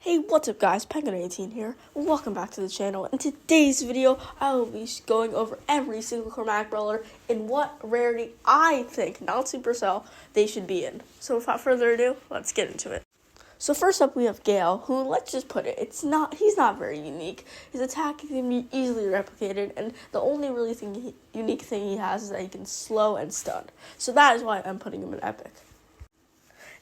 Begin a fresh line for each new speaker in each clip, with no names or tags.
Hey, what's up guys, Penguin18 here, welcome back to the channel. In today's video, I will be going over every single Chromatic brawler and what rarity I think, not Supercell, they should be in. So without further ado, let's get into it. So first up we have Gale, who, let's just put it, he's not very unique. His attack can be easily replicated, and the only really unique thing he has is that he can slow and stun. So that is why I'm putting him in Epic.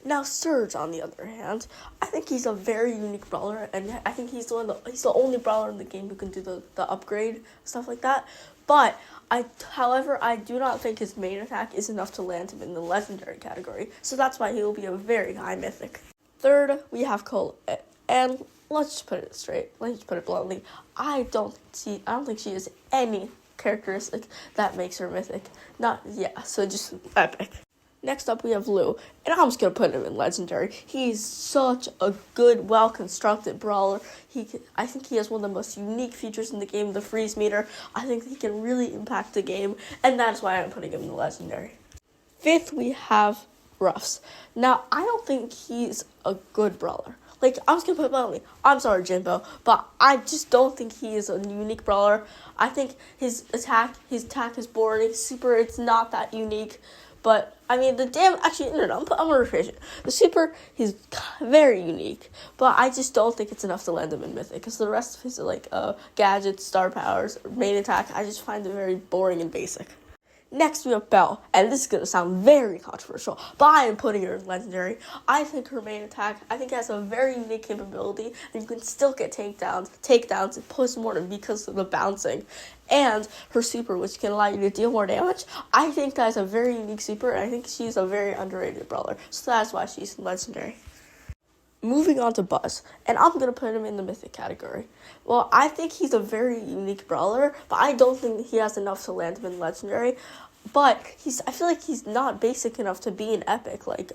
Now, Surge, on the other hand, I think he's a very unique brawler, and I think he's the only brawler in the game who can do the upgrade, stuff like that. But, however, I do not think his main attack is enough to land him in the legendary category, so that's why he will be a very high mythic. Third, we have Colette, and let's just put it straight, let's just put it bluntly, I don't think she has any characteristic that makes her mythic. So just Epic. Next up, we have Lou, and I'm just going to put him in Legendary. He's such a good, well-constructed brawler. I think he has one of the most unique features in the game, the freeze meter. I think he can really impact the game, and that's why I'm putting him in Legendary. Fifth, we have Ruffs. Now, I don't think he's a good brawler. I'm just going to put it bluntly. I'm sorry, Jimbo, but I just don't think he is a unique brawler. I think his attack is boring. Super, it's not that unique. But, I mean, I'm going to rephrase it. The super, he's very unique, but I just don't think it's enough to land him in Mythic, because the rest of his, gadgets, star powers, main attack, I just find it very boring and basic. Next, we have Belle, and this is going to sound very controversial, but I am putting her in Legendary. I think her main attack, has a very unique capability, and you can still get takedowns, and post-mortem because of the bouncing. And her super, which can allow you to deal more damage, I think that is a very unique super, and I think she's a very underrated brawler, so that's why she's in Legendary. Moving on to Buzz, and I'm going to put him in the Mythic category. Well, I think he's a very unique brawler, but I don't think he has enough to land him in Legendary. But I feel like he's not basic enough to be an Epic, like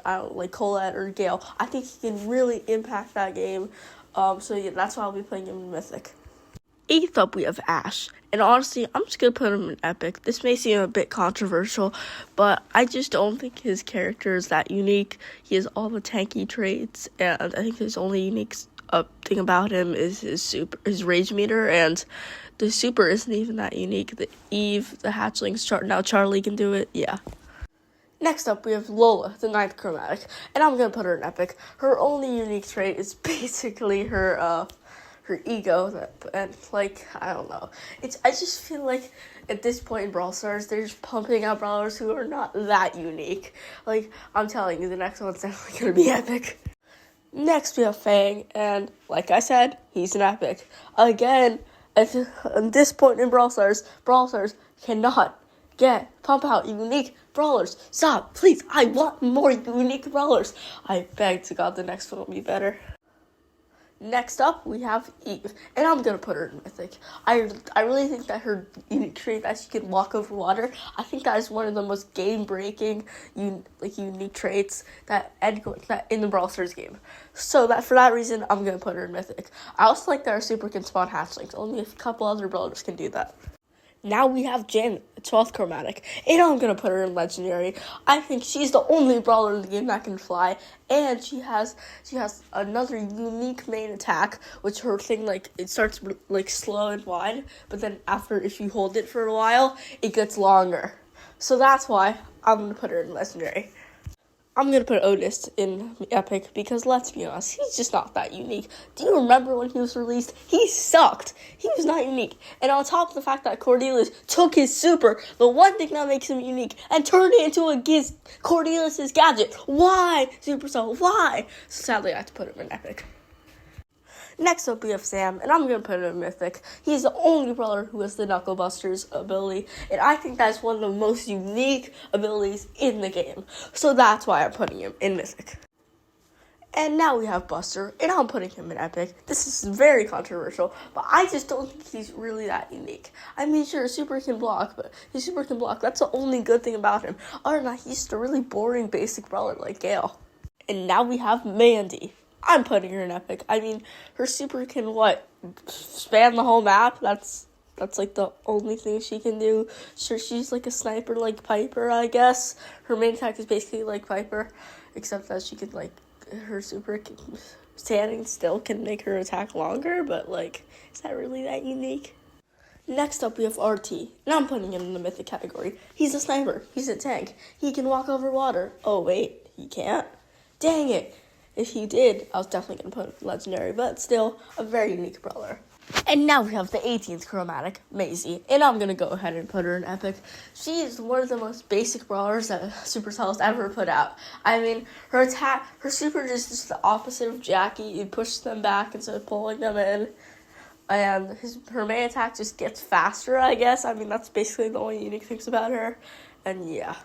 Colette or Gale. I think he can really impact that game, so yeah, that's why I'll be putting him in Mythic. Eighth up, we have Ash. And honestly, I'm just going to put him in Epic. This may seem a bit controversial, but I just don't think his character is that unique. He has all the tanky traits, and I think his only unique thing about him is his rage meter, and the super isn't even that unique. The Eve, the hatchlings, now Charlie can do it, yeah. Next up, we have Lola, the 9th Chromatic, and I'm going to put her in Epic. Her only unique trait is basically her ego, and I don't know. I just feel like at this point in Brawl Stars, they're just pumping out brawlers who are not that unique. I'm telling you, the next one's definitely gonna be Epic. Next, we have Fang, and like I said, he's an Epic. Again, at this point in Brawl Stars cannot pump out unique brawlers. Stop, please, I want more unique brawlers. I beg to God the next one will be better. Next up, we have Eve, and I'm going to put her in Mythic. I really think that her unique trait that she can walk over water, I think that is one of the most game-breaking, unique traits that in the Brawl Stars game. So for that reason, I'm going to put her in Mythic. I also like that her super can spawn hatchlings. Only a couple other brawlers can do that. Now we have Jen, the 12th Chromatic, and I'm going to put her in Legendary. I think she's the only brawler in the game that can fly, and she has another unique main attack, which her thing, it starts, slow and wide, but then if you hold it for a while, it gets longer. So that's why I'm going to put her in Legendary. I'm going to put Otis in Epic because, let's be honest, he's just not that unique. Do you remember when he was released? He sucked. He was not unique. And on top of the fact that Cordelius took his super, the one thing that makes him unique, and turned it into Cordelius' gadget. Why, Supercell? Why? So sadly, I have to put him in Epic. Next up, we have Sam, and I'm going to put him in Mythic. He's the only brawler who has the Knuckle Busters ability, and I think that's one of the most unique abilities in the game. So that's why I'm putting him in Mythic. And now we have Buster, and I'm putting him in Epic. This is very controversial, but I just don't think he's really that unique. I mean, sure, super can block, but his super can block. That's the only good thing about him. Other than that, he's just a really boring basic brawler like Gale. And now we have Mandy. I'm putting her in Epic. I mean, her super can, span the whole map? That's the only thing she can do. Sure, she's a sniper like Piper, I guess. Her main attack is basically like Piper, except that she can, her super can standing still can make her attack longer, but, like, is that really that unique? Next up, we have RT. Now I'm putting him in the mythic category. He's a sniper. He's a tank. He can walk over water. Oh, wait, he can't? Dang it. If he did, I was definitely going to put him legendary, but still a very unique brawler. And now we have the 18th chromatic, Maisie, and I'm going to go ahead and put her in epic. She is one of the most basic brawlers that Supercell has ever put out. I mean, her super is just the opposite of Jackie. You push them back instead of pulling them in. And her main attack just gets faster, I guess. I mean, that's basically the only unique things about her. And yeah.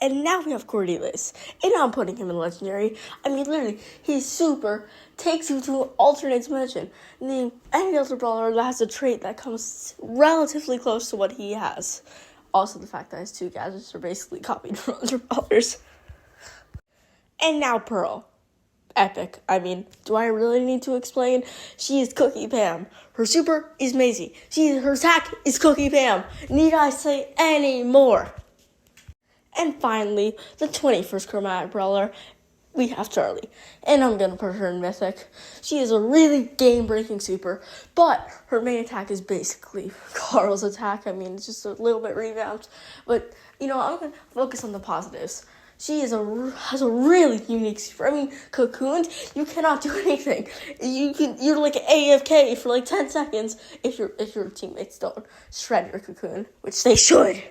And now we have Cordelis. And I'm putting him in legendary. I mean, literally, his super takes you to an alternate dimension. Name any other brawler that has a trait that comes relatively close to what he has. Also, the fact that his 2 gadgets are basically copied from other brawlers. And now Pearl. Epic. I mean, do I really need to explain? She is Cookie Pam. Her super is Maisie. Her attack is Cookie Pam. Need I say any more? And finally, the 21st chromatic brawler, we have Charlie. And I'm going to put her in mythic. She is a really game-breaking super, but her main attack is basically Carl's attack. I mean, it's just a little bit revamped. But, I'm going to focus on the positives. She has a really unique super. I mean, cocooned, you cannot do anything. You're like AFK for like 10 seconds if your teammates don't shred your cocoon, which they should.